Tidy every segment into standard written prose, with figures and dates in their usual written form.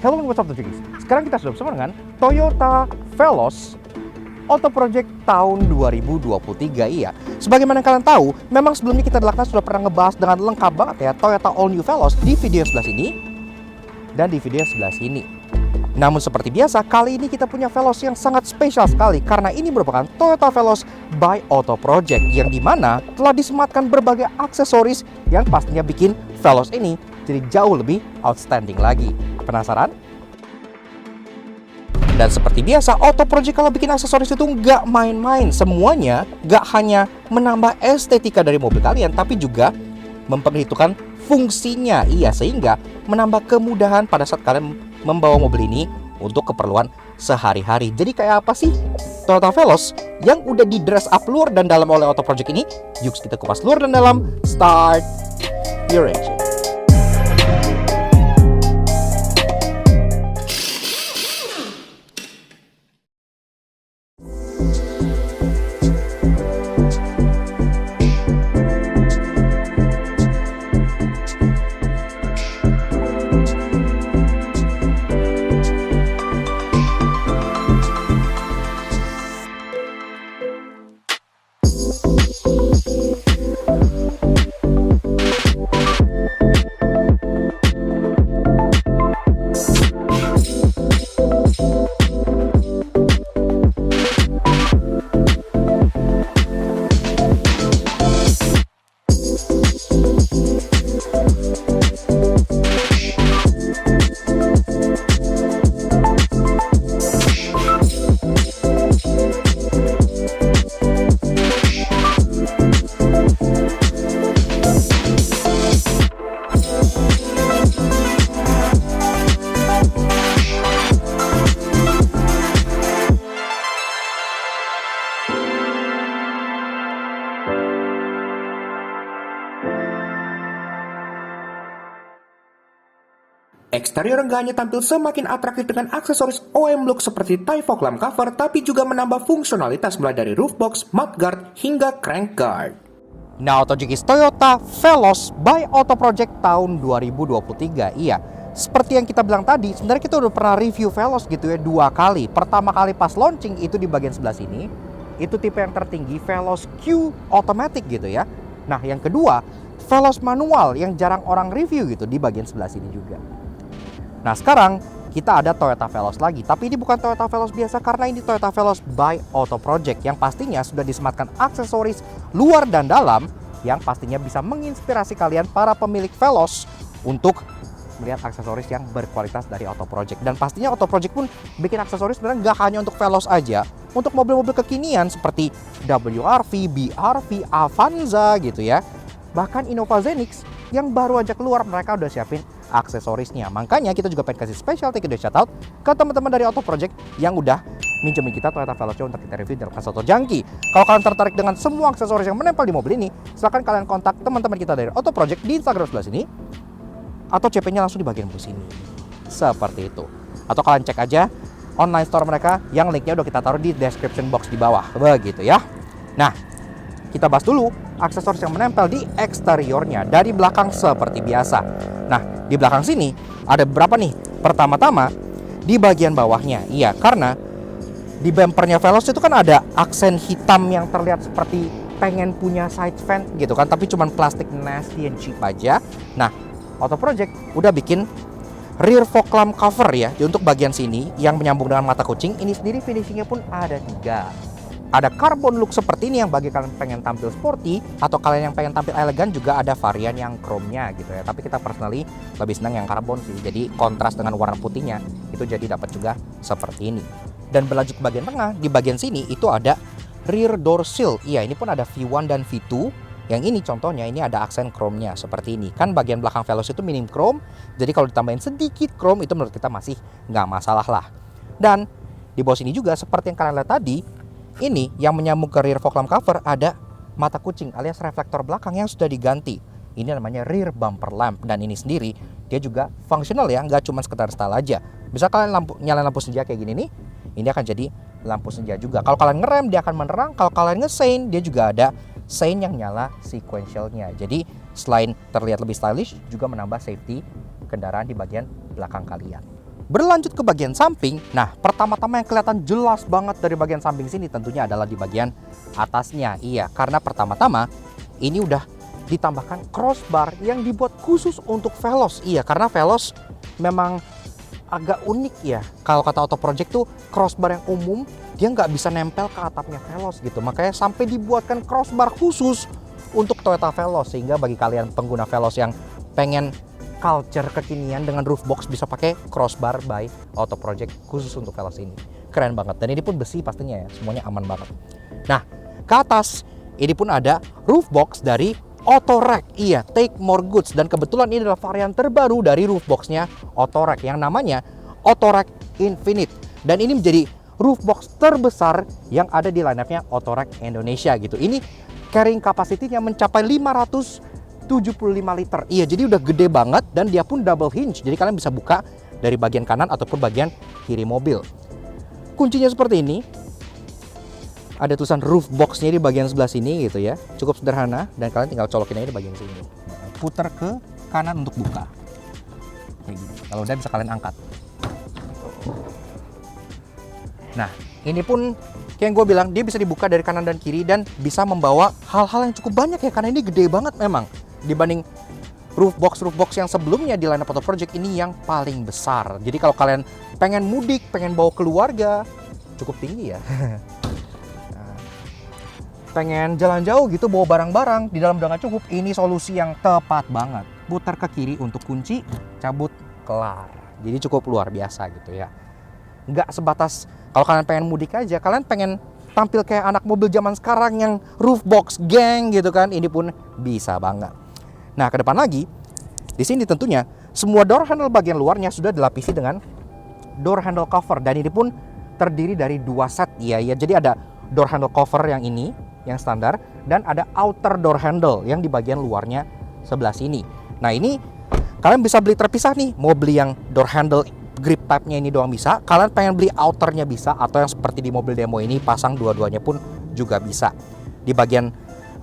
Hello and what's up Tojikis? Sekarang kita sudah bersama dengan Toyota Veloz Auto Project tahun 2023. Iya, sebagaimana kalian tahu, memang sebelumnya kita sudah pernah ngebahas dengan lengkap banget ya Toyota All New Veloz di video yang sebelah sini dan di video yang sebelah sini. Namun seperti biasa, kali ini kita punya Veloz yang sangat spesial sekali karena ini merupakan Toyota Veloz by Auto Project yang dimana telah disematkan berbagai aksesoris yang pastinya bikin Veloz ini jadi jauh lebih outstanding lagi. Penasaran? Dan seperti biasa, Auto Project kalau bikin aksesoris itu nggak main-main. Semuanya nggak hanya menambah estetika dari mobil kalian, tapi juga memperhitungkan fungsinya. Iya, sehingga menambah kemudahan pada saat kalian membawa mobil ini untuk keperluan sehari-hari. Jadi kayak apa sih Toyota Veloz yang udah di dress up luar dan dalam oleh Auto Project ini? Yuk kita kupas luar dan dalam. Start your engine. Eksterior nggak hanya tampil semakin atraktif dengan aksesoris OEM look seperti tie fog lamp cover, tapi juga menambah fungsionalitas mulai dari roof box, mudguard, hingga crank guard. Nah, Tojikis, Toyota Veloz by Auto Project tahun 2023. Iya, seperti yang kita bilang tadi, sebenarnya kita udah pernah review Veloz gitu ya 2 kali. Pertama kali pas launching itu di bagian sebelah sini, itu tipe yang tertinggi Veloz Q Automatic gitu ya. Nah, yang kedua, Veloz manual yang jarang orang review gitu di bagian sebelah sini juga. Nah, sekarang kita ada Toyota Veloz lagi, tapi ini bukan Toyota Veloz biasa karena ini Toyota Veloz by Auto Project yang pastinya sudah disematkan aksesoris luar dan dalam yang pastinya bisa menginspirasi kalian para pemilik Veloz untuk melihat aksesoris yang berkualitas dari Auto Project. Dan pastinya Auto Project pun bikin aksesoris sebenarnya nggak hanya untuk Veloz aja, untuk mobil-mobil kekinian seperti WRV, BRV, Avanza gitu ya. Bahkan Innova Zenix yang baru aja keluar, mereka udah siapin aksesorisnya. Makanya kita juga pengen kasih special thank you dan shout out ke teman-teman dari Auto Project yang udah minjemin kita Toyota Veloz untuk kita review dalam Auto Junkie. Kalau kalian tertarik dengan semua aksesoris yang menempel di mobil ini, silahkan kalian kontak teman-teman kita dari Auto Project di Instagram sebelah sini, atau CP-nya langsung di bagian bus ini. Seperti itu. Atau kalian cek aja online store mereka yang linknya udah kita taruh di description box di bawah. Begitu ya. Nah, kita bahas dulu aksesoris yang menempel di eksteriornya dari belakang seperti biasa. Nah, di belakang sini ada beberapa nih. Pertama-tama di bagian bawahnya. Iya, karena di bumpernya Veloz itu kan ada aksen hitam yang terlihat seperti pengen punya side vent gitu kan, tapi cuman plastik nasty and cheap aja. Nah, Auto Project udah bikin rear fog lamp cover ya untuk bagian sini yang menyambung dengan mata kucing. Ini sendiri finishingnya pun ada 3. Ada carbon look seperti ini yang bagi kalian pengen tampil sporty atau kalian yang pengen tampil elegan, juga ada varian yang chrome-nya gitu ya. Tapi kita personally lebih senang yang carbon sih. Jadi kontras dengan warna putihnya itu jadi dapat juga seperti ini. Dan berlanjut ke bagian tengah, di bagian sini itu ada rear door sill. Iya, ini pun ada V1 dan V2. Yang ini contohnya ini ada aksen chrome-nya seperti ini. Kan bagian belakang Veloz itu minim chrome. Jadi kalau ditambahin sedikit chrome itu menurut kita masih nggak masalah lah. Dan di bawah sini juga seperti yang kalian lihat tadi, ini yang menyambung ke rear fog lamp cover ada mata kucing alias reflektor belakang yang sudah diganti. Ini namanya rear bumper lamp, dan ini sendiri dia juga fungsional ya, nggak cuma sekedar style aja. Bisa kalian nyalain lampu senja kayak gini nih, ini akan jadi lampu senja juga. Kalau kalian ngerem dia akan menerang, kalau kalian ngesein dia juga ada sein yang nyala sequentialnya. Jadi selain terlihat lebih stylish, juga menambah safety kendaraan di bagian belakang kalian. Berlanjut ke bagian samping, nah pertama-tama yang kelihatan jelas banget dari bagian samping sini tentunya adalah di bagian atasnya. Iya, karena pertama-tama ini udah ditambahkan crossbar yang dibuat khusus untuk Veloz. Iya, karena Veloz memang agak unik ya. Kalau kata Auto Project tuh crossbar yang umum dia nggak bisa nempel ke atapnya Veloz gitu. Makanya sampai dibuatkan crossbar khusus untuk Toyota Veloz, sehingga bagi kalian pengguna Veloz yang pengen culture kekinian dengan roof box bisa pakai crossbar by Auto Project khusus untuk Veloz ini. Keren banget, dan ini pun besi pastinya ya, semuanya aman banget. Nah, ke atas ini pun ada roof box dari Autorack. Iya, Take More Goods, dan kebetulan ini adalah varian terbaru dari roof boxnya Autorack yang namanya Autorack Infinite, dan ini menjadi roof box terbesar yang ada di line-up-nya Autorack Indonesia gitu. Ini carrying capacity-nya mencapai 575 liter. Iya, jadi udah gede banget, dan dia pun double hinge. Jadi kalian bisa buka dari bagian kanan ataupun bagian kiri mobil. Kuncinya seperti ini. Ada tulisan roof box-nya di bagian sebelah sini gitu ya. Cukup sederhana, dan kalian tinggal colokin aja di bagian sini. Putar ke kanan untuk buka. Kayak gini. Kalau udah bisa kalian angkat. Nah, ini pun kayak yang gue bilang, dia bisa dibuka dari kanan dan kiri dan bisa membawa hal-hal yang cukup banyak ya, karena ini gede banget memang dibanding roof box yang sebelumnya di line-up Auto Project. Ini yang paling besar. Jadi kalau kalian pengen mudik, pengen bawa keluarga, cukup tinggi ya. Pengen jalan jauh gitu bawa barang-barang di dalam udah nggak cukup, ini solusi yang tepat banget. Putar ke kiri untuk kunci, cabut, kelar. Jadi cukup luar biasa gitu ya. Nggak sebatas kalau kalian pengen mudik aja, kalian pengen tampil kayak anak mobil zaman sekarang yang roof box gang gitu kan, ini pun bisa banget. Nah, ke depan lagi, di sini tentunya semua door handle bagian luarnya sudah dilapisi dengan door handle cover, dan ini pun terdiri dari 2 set ya. Jadi ada door handle cover yang ini yang standar, dan ada outer door handle yang di bagian luarnya sebelah sini. Nah, ini kalian bisa beli terpisah nih. Mau beli yang door handle grip type-nya ini doang bisa, kalian pengen beli outernya bisa, atau yang seperti di mobil demo ini pasang dua-duanya pun juga bisa. Di bagian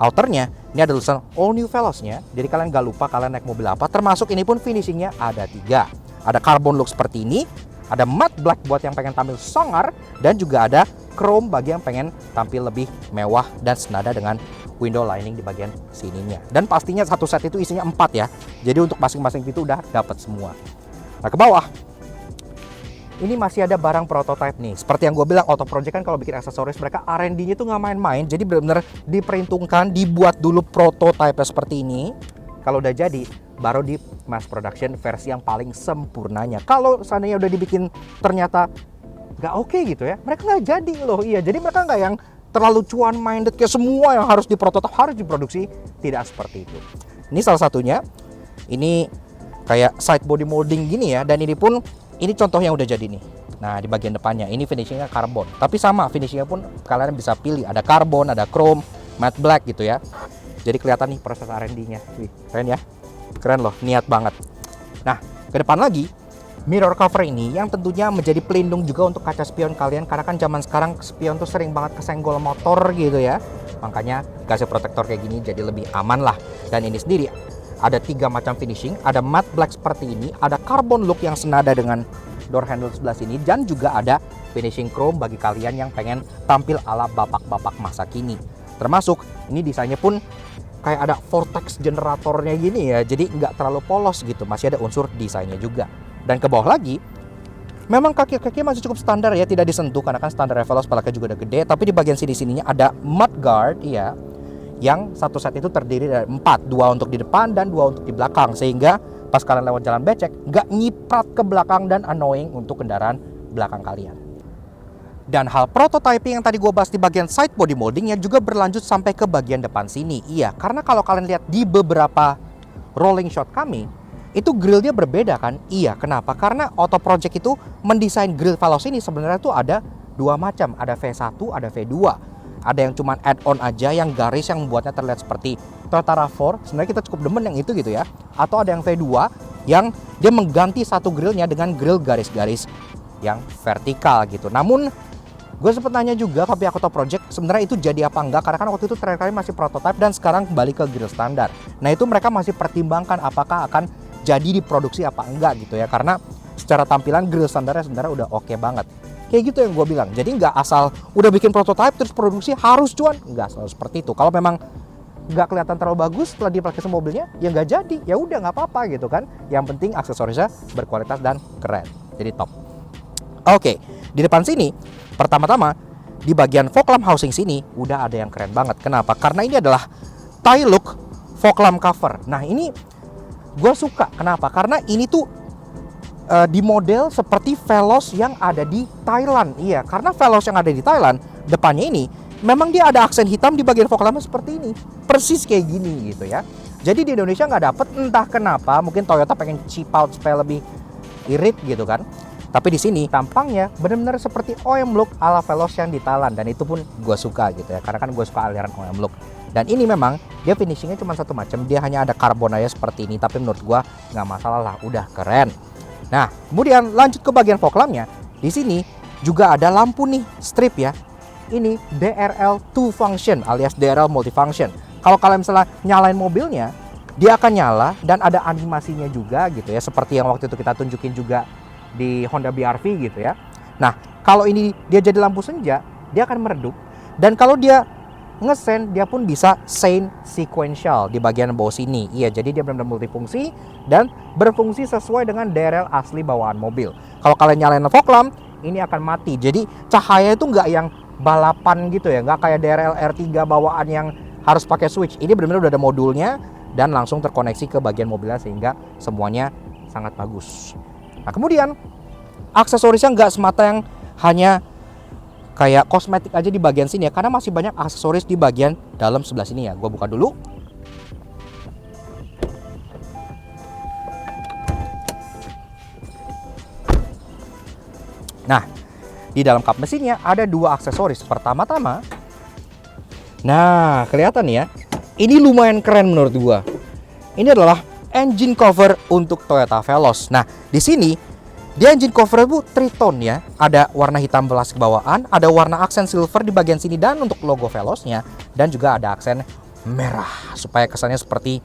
outernya ini ada tulisan all new Veloz-nya, jadi kalian gak lupa kalian naik mobil apa. Termasuk ini pun finishingnya ada 3. Ada carbon look seperti ini, ada matte black buat yang pengen tampil songar, dan juga ada chrome bagi yang pengen tampil lebih mewah dan senada dengan window lining di bagian sininya. Dan pastinya satu set itu isinya 4 ya. Jadi untuk masing-masing pintu udah dapat semua. Nah, ke bawah ini masih ada barang prototype nih. Seperti yang gue bilang, Auto Project kan kalau bikin aksesoris mereka R&D-nya tuh nggak main-main. Jadi benar-benar diperhitungkan, dibuat dulu prototype seperti ini. Kalau udah jadi, baru di mass production versi yang paling sempurnanya. Kalau seandainya udah dibikin ternyata nggak oke gitu ya, mereka nggak jadi loh. Iya, jadi mereka nggak yang terlalu cuan minded kayak semua yang harus diprototip, harus diproduksi. Tidak seperti itu. Ini salah satunya. Ini kayak side body molding gini ya, dan ini pun ini contoh yang udah jadi nih. Nah, di bagian depannya ini finishingnya karbon, tapi sama finishingnya pun kalian bisa pilih, ada karbon, ada chrome, matte black gitu ya. Jadi kelihatan nih proses R&D-nya. Wih, keren ya, keren loh, niat banget. Nah, ke depan lagi mirror cover ini yang tentunya menjadi pelindung juga untuk kaca spion kalian, karena kan zaman sekarang spion tuh sering banget kesenggol motor gitu ya. Makanya kasih protektor kayak gini jadi lebih aman lah. Dan ini sendiri ada 3 macam finishing, ada matte black seperti ini, ada carbon look yang senada dengan door handle sebelah sini, dan juga ada finishing chrome bagi kalian yang pengen tampil ala bapak-bapak masa kini. Termasuk ini desainnya pun kayak ada vortex generatornya gini ya, jadi nggak terlalu polos gitu, masih ada unsur desainnya juga. Dan ke bawah lagi, memang kaki-kaki masih cukup standar ya, tidak disentuh karena kan standar Veloz palaknya juga udah gede. Tapi di bagian sini-sininya ada mudguard ya, yang satu set itu terdiri dari 4, 2 untuk di depan dan 2 untuk di belakang, sehingga pas kalian lewat jalan becek nggak nyiprat ke belakang dan annoying untuk kendaraan belakang kalian. Dan hal prototyping yang tadi gue bahas di bagian side body moldingnya juga berlanjut sampai ke bagian depan sini. Iya, karena kalau kalian lihat di beberapa rolling shot kami, itu grillnya berbeda kan? Iya, kenapa? Karena Auto Project itu mendesain grill Veloz ini sebenarnya tuh ada 2 macam, ada V1, ada V2. Ada yang cuman add-on aja, yang garis yang membuatnya terlihat seperti Toyota RAV4. Sebenarnya kita cukup demen yang itu gitu ya. Atau ada yang V2 yang dia mengganti satu grillnya dengan grill garis-garis yang vertikal gitu. Namun gue sempet nanya juga ke pihak Auto Project sebenarnya itu jadi apa enggak, karena kan waktu itu terakhir kali masih prototype dan sekarang kembali ke grill standar. Nah, itu mereka masih pertimbangkan apakah akan jadi diproduksi apa enggak gitu ya, karena secara tampilan grill standarnya sebenarnya udah oke banget. Kayak gitu yang gue bilang. Jadi nggak asal udah bikin prototype terus produksi harus cuan, nggak selalu seperti itu. Kalau memang nggak kelihatan terlalu bagus setelah dipakai sama mobilnya, ya nggak jadi, ya udah nggak apa-apa gitu kan. Yang penting aksesorisnya berkualitas dan keren, jadi top. Oke, di depan sini pertama-tama di bagian fog lamp housing sini udah ada yang keren banget. Kenapa? Karena ini adalah Thai look fog lamp cover. Nah ini gue suka. Kenapa? Karena ini tuh di model seperti Veloz yang ada di Thailand. Iya, karena Veloz yang ada di Thailand depannya ini memang dia ada aksen hitam di bagian fog lampnya seperti ini, persis kayak gini gitu ya. Jadi di Indonesia nggak dapet, entah kenapa. Mungkin Toyota pengen cheap out supaya lebih irit gitu kan. Tapi di sini tampangnya benar-benar seperti OEM look ala Veloz yang di Thailand, dan itu pun gue suka gitu ya, karena kan gue suka aliran OEM look. Dan ini memang dia finishingnya cuma satu macam, dia hanya ada karbon aja seperti ini, tapi menurut gue nggak masalah lah, udah keren. Nah, kemudian lanjut ke bagian fog lampnya. Di sini juga ada lampu nih strip ya. Ini DRL 2 function alias DRL multifunction. Kalau kalian misalnya nyalain mobilnya, dia akan nyala dan ada animasinya juga gitu ya, seperti yang waktu itu kita tunjukin juga di Honda BR-V gitu ya. Nah, kalau ini dia jadi lampu senja, dia akan meredup, dan kalau dia ngesen, dia pun bisa scene sequential di bagian bawah sini. Iya, jadi dia benar-benar multifungsi dan berfungsi sesuai dengan DRL asli bawaan mobil. Kalau kalian nyalain fog lamp, ini akan mati. Jadi cahaya itu nggak yang balapan gitu ya, nggak kayak DRL R3 bawaan yang harus pakai switch. Ini benar-benar udah ada modulnya dan langsung terkoneksi ke bagian mobilnya sehingga semuanya sangat bagus. Nah, kemudian aksesorisnya nggak semata yang hanya kayak kosmetik aja di bagian sini ya, karena masih banyak aksesoris di bagian dalam sebelah sini ya. Gue buka dulu. Nah, di dalam kap mesinnya ada dua aksesoris. Pertama-tama, nah kelihatan ya, ini lumayan keren menurut gue. Ini adalah engine cover untuk Toyota Veloz. Nah, di sini dia engine cover itu tritone ya. Ada warna hitam plastik bawaan, ada warna aksen silver di bagian sini dan untuk logo Veloznya, dan juga ada aksen merah supaya kesannya seperti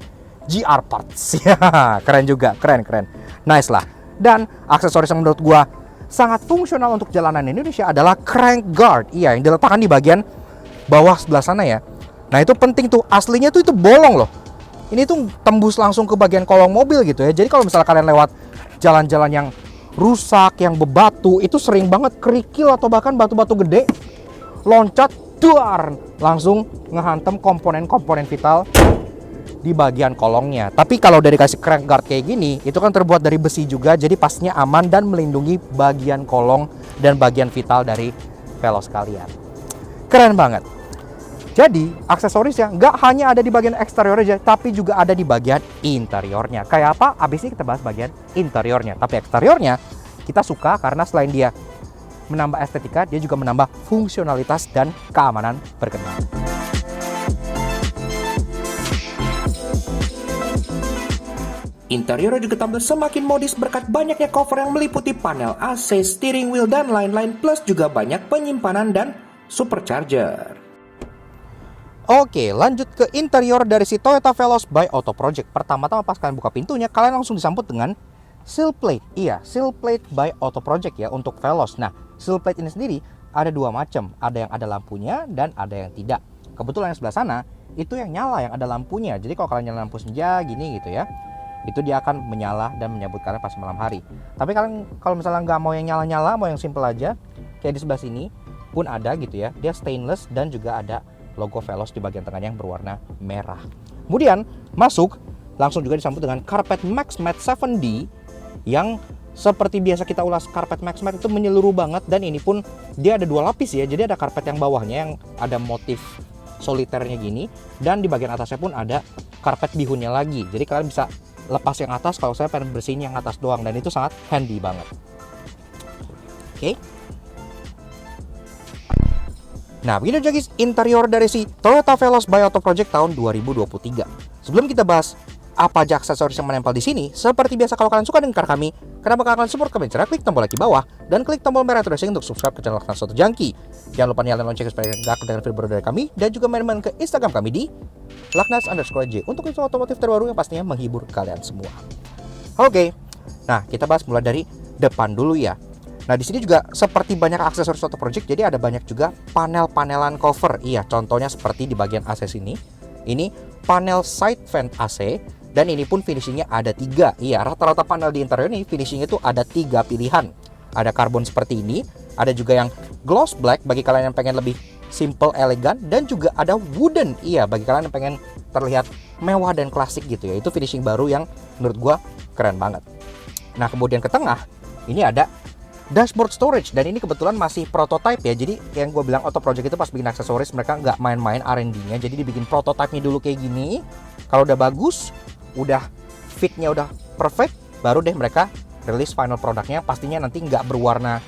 GR parts. Ya, keren juga, keren. Nice lah. Dan aksesoris yang menurut gua sangat fungsional untuk jalanan Indonesia adalah crank guard. Iya, yang diletakkan di bagian bawah sebelah sana ya. Nah, itu penting tuh. Aslinya tuh itu bolong loh. Ini tuh tembus langsung ke bagian kolong mobil gitu ya. Jadi kalau misalnya kalian lewat jalan-jalan yang rusak, yang bebatu, itu sering banget kerikil atau bahkan batu-batu gede loncat, duar, langsung ngehantem komponen-komponen vital di bagian kolongnya. Tapi kalau udah dikasih crank guard kayak gini, itu kan terbuat dari besi juga, jadi pastinya aman dan melindungi bagian kolong dan bagian vital dari Veloz kalian. Keren banget. Jadi aksesorisnya nggak hanya ada di bagian eksterior aja, tapi juga ada di bagian interiornya. Kayak apa? Abis ini kita bahas bagian interiornya. Tapi eksteriornya kita suka karena selain dia menambah estetika, dia juga menambah fungsionalitas dan keamanan berkendara. Interiornya juga tampil semakin modis berkat banyaknya cover yang meliputi panel AC, steering wheel, dan lain-lain, plus juga banyak penyimpanan dan supercharger. Oke, lanjut ke interior dari si Toyota Veloz by Auto Project. Pertama-tama pas kalian buka pintunya, kalian langsung disambut dengan sill plate. Iya, sill plate by Auto Project ya untuk Veloz. Nah, sill plate ini sendiri ada dua macam. Ada yang ada lampunya dan ada yang tidak. Kebetulan yang sebelah sana itu yang nyala, yang ada lampunya. Jadi kalau kalian nyala lampu senja gini gitu ya, itu dia akan menyala dan menyambut kalian pas malam hari. Tapi kalian kalau misalnya nggak mau yang nyala-nyala, mau yang simple aja, kayak di sebelah sini pun ada gitu ya. Dia stainless dan juga ada logo Veloz di bagian tengahnya yang berwarna merah. Kemudian masuk langsung juga disambut dengan Carpet Max Matte 7D yang seperti biasa kita ulas, Carpet Max Matte itu menyeluruh banget, dan ini pun dia ada dua lapis ya. Jadi ada karpet yang bawahnya yang ada motif soliternya gini, dan di bagian atasnya pun ada karpet bihunnya lagi. Jadi kalian bisa lepas yang atas kalau saya pengen bersihin yang atas doang, dan itu sangat handy banget. Oke. Nah, begini aja guys interior dari si Toyota Veloz by Auto Project tahun 2023. Sebelum kita bahas apa aja aksesoris yang menempel di sini, seperti biasa kalau kalian suka dengan car kami, kenapa kalian support kami? Cara klik tombol like di bawah dan klik tombol merah terusing untuk subscribe ke channel Laknas Auto Junkie. Jangan lupa nyalain lonceng supaya nggak ketinggalan video baru dari kami, dan juga main-main ke Instagram kami di Laknas_J untuk info otomotif terbaru yang pastinya menghibur kalian semua. Oke. Nah, kita bahas mulai dari depan dulu ya. Nah, di sini juga seperti banyak aksesoris Auto Project, jadi ada banyak juga panel-panelan cover. Iya, contohnya seperti di bagian AC sini. Ini panel side vent AC, dan ini pun finishingnya ada 3. Iya, rata-rata panel di interior ini finishingnya itu ada 3 pilihan. Ada karbon seperti ini, ada juga yang gloss black bagi kalian yang pengen lebih simple, elegan, dan juga ada wooden. Iya, bagi kalian yang pengen terlihat mewah dan klasik gitu ya. Itu finishing baru yang menurut gua keren banget. Nah, kemudian ke tengah, ini ada dashboard storage, dan ini kebetulan masih prototype ya. Jadi yang gue bilang Auto Project itu pas bikin aksesoris mereka nggak main-main R&D-nya. Jadi dibikin prototipenya dulu kayak gini. Kalau udah bagus, udah fitnya udah perfect, baru deh mereka rilis final produknya. Pastinya nanti nggak berwarna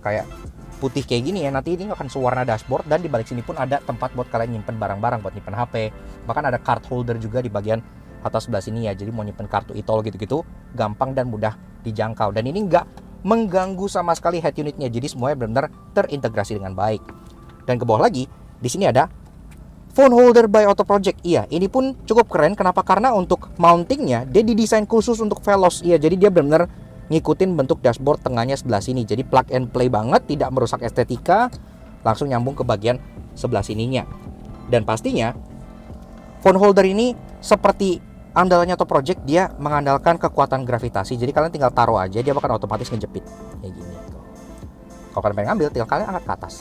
kayak putih kayak gini ya. Nanti ini akan sewarna dashboard, dan di balik sini pun ada tempat buat kalian nyimpen barang-barang, buat nyimpen HP. Bahkan ada card holder juga di bagian atas sebelah sini ya. Jadi mau nyimpen kartu e-tol gitu-gitu gampang dan mudah dijangkau. Dan ini nggak mengganggu sama sekali head unitnya, jadi semuanya benar-benar terintegrasi dengan baik. Dan ke bawah lagi, di sini ada phone holder by Auto Project. Iya, ini pun cukup keren. Kenapa? Karena untuk mountingnya dia didesain khusus untuk Veloz. Iya, jadi dia benar-benar ngikutin bentuk dashboard tengahnya sebelah sini. Jadi plug and play banget, tidak merusak estetika, langsung nyambung ke bagian sebelah sininya. Dan pastinya phone holder ini seperti andalannya Auto Project, dia mengandalkan kekuatan gravitasi. Jadi kalian tinggal taruh aja, dia bakal otomatis ngejepit kayak gini. Kalau kalian pengen ngambil, tinggal kalian angkat ke atas.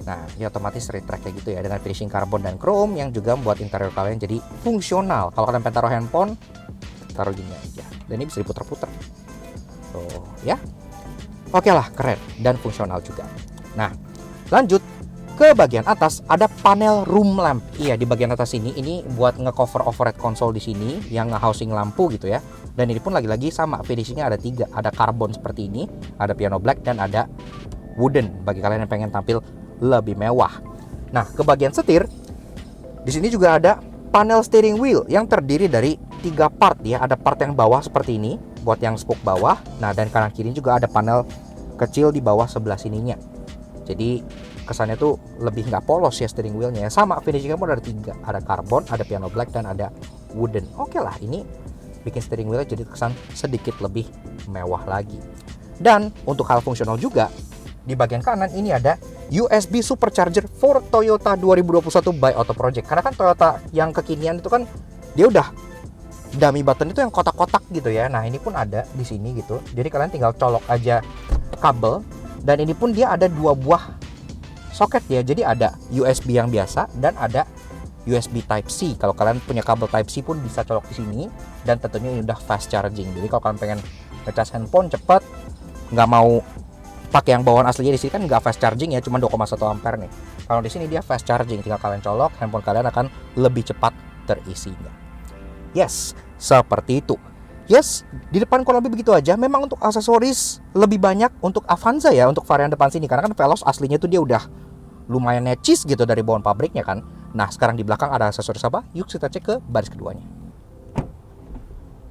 Nah, dia otomatis retract kayak gitu ya, dengan finishing karbon dan chrome yang juga membuat interior kalian jadi fungsional. Kalau kalian pengen taruh handphone, taruh gini aja. Dan ini bisa diputar-putar. Tuh, ya. Oke lah, keren dan fungsional juga. Nah, lanjut ke bagian atas, ada panel room lamp. Iya, di bagian atas ini buat ngecover overhead console di sini yang nge-housing lampu gitu ya. Dan ini pun lagi-lagi sama, finishingnya ada 3. Ada karbon seperti ini, ada piano black, dan ada wooden bagi kalian yang pengen tampil lebih mewah. Nah, ke bagian setir, di sini juga ada panel steering wheel yang terdiri dari 3 part ya. Ada part yang bawah seperti ini buat yang spoke bawah. Nah, dan kanan kiri juga ada panel kecil di bawah sebelah sininya. Jadi kesannya tuh lebih nggak polos ya steering wheelnya. Sama finishingnya pun ada 3, ada karbon, ada piano black, dan ada wooden. Oke lah, ini bikin steering wheelnya jadi kesan sedikit lebih mewah lagi. Dan untuk hal fungsional juga, di bagian kanan ini ada USB supercharger for Toyota 2021 by Auto Project. Karena kan Toyota yang kekinian itu kan dia udah dummy button itu yang kotak-kotak gitu ya. Nah, ini pun ada di sini gitu. Jadi kalian tinggal colok aja kabel, dan ini pun dia ada 2 buah soket ya. Jadi ada USB yang biasa dan ada USB Type C. Kalau kalian punya kabel Type C pun bisa colok di sini, dan tentunya ini udah fast charging. Jadi kalau kalian pengen ngecas handphone cepat, nggak mau pakai yang bawaan aslinya, di sini kan nggak fast charging ya, cuma 2,1 ampere nih. Kalau di sini dia fast charging, tinggal kalian colok, handphone kalian akan lebih cepat terisinya. Yes, seperti itu. Yes, di depan kurang lebih begitu aja. Memang untuk aksesoris lebih banyak untuk Avanza ya, untuk varian depan sini, karena kan Veloz aslinya tuh dia udah lumayan necis gitu dari bawaan pabriknya kan. Nah, sekarang di belakang ada aksesoris apa? Yuk kita cek ke baris keduanya.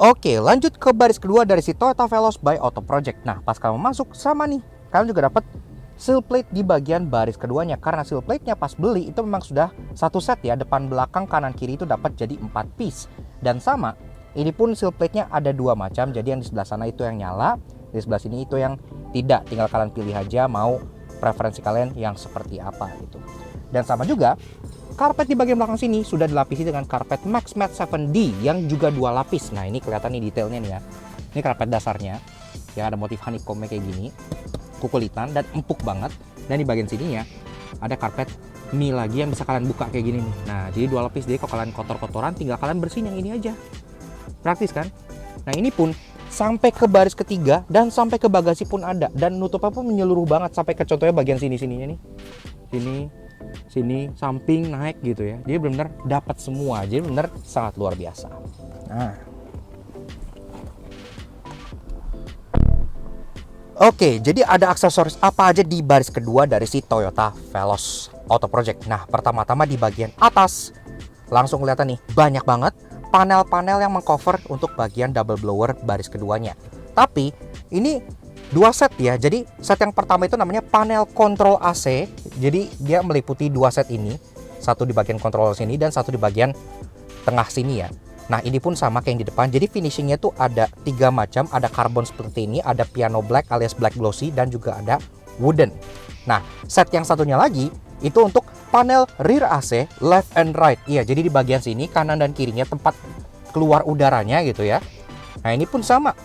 Oke, lanjut ke baris kedua dari si Toyota Veloz by Auto Project. Nah, pas kamu masuk sama nih, kalian juga dapat seal plate di bagian baris keduanya. Karena seal plate-nya pas beli itu memang sudah satu set ya, depan belakang kanan kiri itu dapat jadi 4 piece. Dan sama, ini pun seal plate-nya ada 2 macam. Jadi yang di sebelah sana itu yang nyala, di sebelah sini itu yang tidak. Tinggal kalian pilih aja mau preferensi kalian yang seperti apa gitu. Dan sama juga, karpet di bagian belakang sini sudah dilapisi dengan karpet Max Matte 7D yang juga 2 lapis. Nah, ini kelihatan nih detailnya nih ya. Ini karpet dasarnya yang ada motif honeycomb kayak gini, kukulitan dan empuk banget. Dan di bagian sininya ada karpet mie lagi yang bisa kalian buka kayak gini nih. Nah, jadi 2 lapis. Jadi kalau kalian kotor-kotoran tinggal kalian bersihin yang ini aja. Praktis kan? Nah, ini pun sampai ke baris ketiga dan sampai ke bagasi pun ada, dan nutupnya pun menyeluruh banget sampai ke contohnya bagian sininya nih. Sini, samping, naik gitu ya. Jadi benar-benar dapat semua. Jadi benar sangat luar biasa. Nah. Oke, jadi ada aksesoris apa aja di baris kedua dari si Toyota Veloz Auto Project. Nah, pertama-tama di bagian atas langsung kelihatan nih, banyak banget panel-panel yang mengcover untuk bagian double blower baris keduanya. Tapi ini 2 set ya. Jadi set yang pertama itu namanya panel kontrol AC. Jadi dia meliputi 2 set ini, satu di bagian kontrol sini dan satu di bagian tengah sini ya. Nah ini pun sama kayak yang di depan. Jadi finishingnya tuh ada 3 macam. Ada carbon seperti ini, ada piano black alias black glossy, dan juga ada wooden. Nah set yang satunya lagi itu untuk panel rear AC left and right. Iya, jadi di bagian sini kanan dan kirinya tempat keluar udaranya gitu ya. Nah ini pun sama.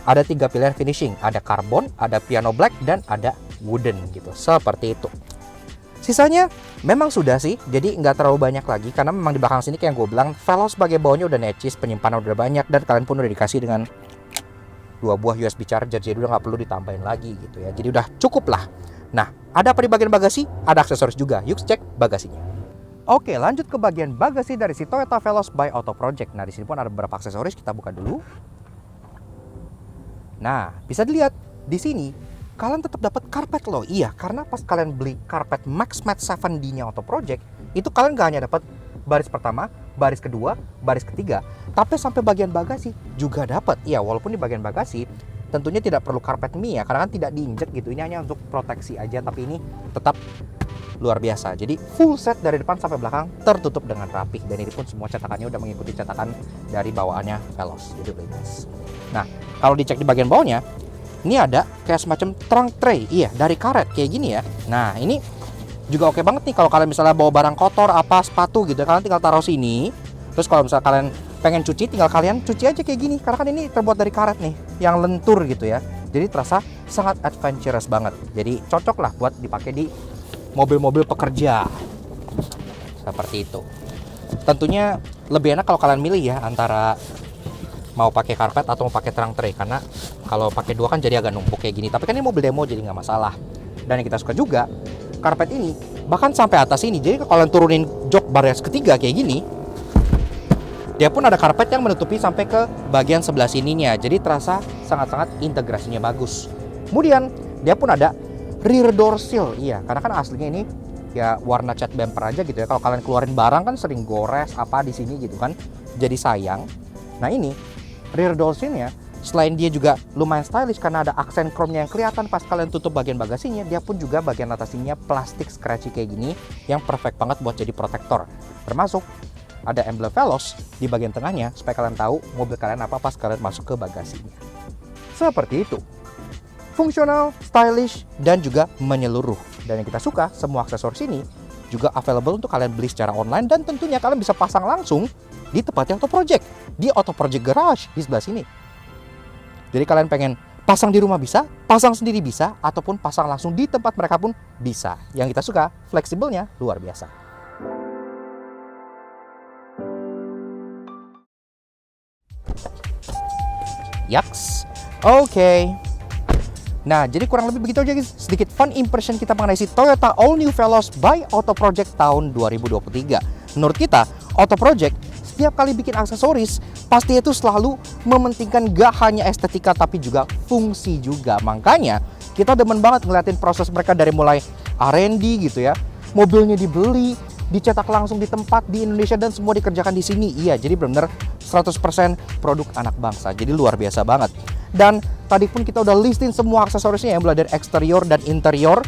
Ada 3 pilihan finishing. Ada carbon, ada piano black, dan ada wooden gitu. Seperti itu. Sisanya memang sudah sih, jadi nggak terlalu banyak lagi karena memang di belakang sini kayak yang gue bilang, velos sebagai bawahnya udah necis, penyimpanan udah banyak, dan kalian pun udah dikasih dengan 2 buah USB charger, jadi udah nggak perlu ditambahin lagi gitu ya. Jadi udah cukup lah. Nah, ada apa di bagian bagasi? Ada aksesoris juga. Yuk cek bagasinya. Oke, lanjut ke bagian bagasi dari si Toyota Veloz by Auto Project. Nah, di sini pun ada beberapa aksesoris, kita buka dulu. Nah, bisa dilihat di sini kalian tetap dapat karpet loh. Iya, karena pas kalian beli karpet Max Mat 7D-nya Auto Project, itu kalian gak hanya dapat baris pertama, baris kedua, baris ketiga, tapi sampai bagian bagasi juga dapat. Iya, walaupun di bagian bagasi tentunya tidak perlu karpet mie ya, karena kan tidak diinjek gitu. Ini hanya untuk proteksi aja, tapi ini tetap luar biasa. Jadi full set dari depan sampai belakang tertutup dengan rapih, dan ini pun semua cetakannya udah mengikuti cetakan dari bawaannya Veloz. Jadi guys. Nah, kalau dicek di bagian bawahnya, ini ada kayak semacam trunk tray, iya, dari karet kayak gini ya. Nah, ini juga oke banget nih kalau kalian misalnya bawa barang kotor, apa sepatu gitu, kalian tinggal taruh sini. Terus kalau misalnya kalian pengen cuci, tinggal kalian cuci aja kayak gini, karena kan ini terbuat dari karet nih, yang lentur gitu ya. Jadi terasa sangat adventurous banget. Jadi cocok lah buat dipakai di mobil-mobil pekerja. Seperti itu. Tentunya lebih enak kalau kalian milih ya antara mau pakai karpet atau mau pakai trunk tray, karena kalau pakai dua kan jadi agak numpuk kayak gini. Tapi kan ini mobil demo jadi nggak masalah. Dan yang kita suka juga, karpet ini bahkan sampai atas ini. Jadi kalau kalian turunin jok baris ketiga kayak gini, dia pun ada karpet yang menutupi sampai ke bagian sebelah sininya. Jadi terasa sangat-sangat integrasinya bagus. Kemudian dia pun ada rear door sill. Iya, karena kan aslinya ini ya warna cat bumper aja gitu ya. Kalau kalian keluarin barang kan sering gores apa di sini gitu kan. Jadi sayang. Nah ini rear door seal-nya, selain dia juga lumayan stylish karena ada aksen chrome-nya yang kelihatan pas kalian tutup bagian bagasinya, dia pun juga bagian atas sininya plastik scratchy kayak gini yang perfect banget buat jadi protektor. Termasuk ada emblem Veloz di bagian tengahnya supaya kalian tahu mobil kalian apa pas kalian masuk ke bagasinya. Seperti itu. Fungsional, stylish, dan juga menyeluruh. Dan yang kita suka, semua aksesoris ini juga available untuk kalian beli secara online, dan tentunya kalian bisa pasang langsung di tempatnya Auto Project, di Auto Project Garage di sebelah sini. Jadi kalian pengen pasang di rumah bisa, pasang sendiri bisa, ataupun pasang langsung di tempat mereka pun bisa. Yang kita suka, fleksibelnya luar biasa. Yaks, oke. Nah, jadi kurang lebih begitu aja guys, sedikit fun impression kita mengenai si Toyota All New Veloz by Auto Project tahun 2023. Menurut kita, Auto Project setiap kali bikin aksesoris, pasti itu selalu mementingkan gak hanya estetika tapi juga fungsi juga. Makanya kita demen banget ngeliatin proses mereka dari mulai R&D gitu ya, mobilnya dibeli, dicetak langsung di tempat di Indonesia, dan semua dikerjakan di sini. Iya, jadi benar-benar 100% produk anak bangsa. Jadi luar biasa banget. Dan tadi pun kita udah listing semua aksesorisnya yang mulai dari eksterior dan interior.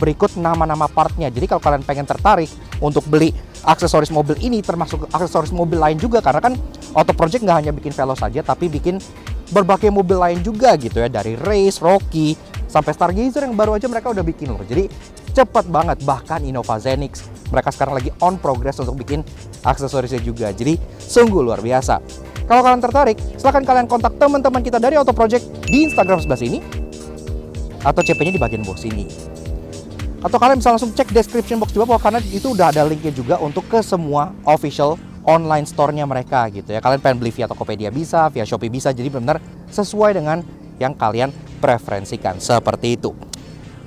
Berikut nama-nama partnya. Jadi kalau kalian pengen tertarik untuk beli aksesoris mobil ini, termasuk aksesoris mobil lain juga, karena kan Auto Project nggak hanya bikin Veloz saja, tapi bikin berbagai mobil lain juga gitu ya, dari Race, Rocky, sampai Stargazer yang baru aja mereka udah bikin loh. Jadi cepet banget. Bahkan Innova Zenix mereka sekarang lagi on progress untuk bikin aksesorisnya juga. Jadi sungguh luar biasa. Kalau kalian tertarik, silahkan kalian kontak teman-teman kita dari Auto Project di Instagram sebelah sini, atau CP-nya di bagian bawah sini. Atau kalian bisa langsung cek description box di bawah, karena itu udah ada linknya juga untuk ke semua official online store-nya mereka gitu ya. Kalian pengen beli via Tokopedia bisa, via Shopee bisa, jadi benar-benar sesuai dengan yang kalian preferensikan, seperti itu.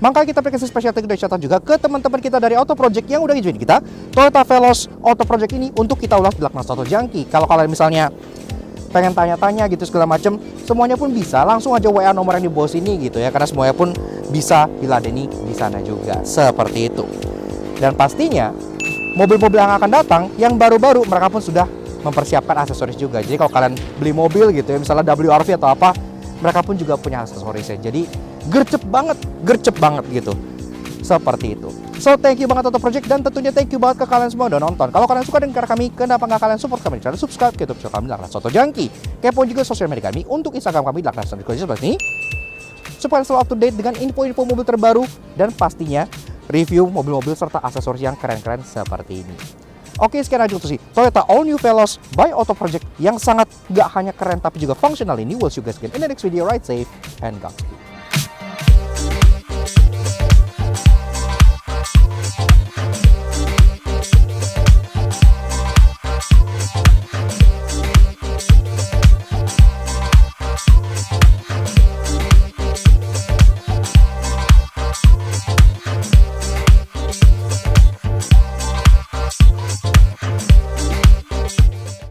Makanya kita berikan spesial thank you dan shout out juga ke teman-teman kita dari Auto Project yang udah join kita Toyota Veloz Auto Project ini untuk kita ulas di Laknas Auto Junkie. Kalau kalian misalnya pengen tanya-tanya gitu segala macam, semuanya pun bisa langsung aja WA nomor yang di bawah sini gitu ya, karena semuanya pun bisa diladeni di sana juga, seperti itu. Dan pastinya mobil-mobil yang akan datang yang baru-baru mereka pun sudah mempersiapkan aksesoris juga. Jadi kalau kalian beli mobil gitu ya, misalnya WRV atau apa, mereka pun juga punya aksesorisnya. Jadi gercep banget gitu. Seperti itu. So, thank you banget Auto Project, dan tentunya thank you banget ke kalian semua udah nonton. Kalau kalian suka dengan karya kami, kenapa nggak kalian support kami di channel subscribe ke YouTube channel kami Laknas Auto Junkie. Kepo juga sosial media kami untuk Instagram kami Laknas Auto Junkie seperti ini, supaya selalu up to date dengan info-info mobil terbaru dan pastinya review mobil-mobil serta aksesoris yang keren-keren seperti ini. Oke, sekian aja untuk si Toyota All New Veloz by Auto Project yang sangat gak hanya keren tapi juga functional ini. We'll see you guys again in the next video. Ride safe and Godspeed.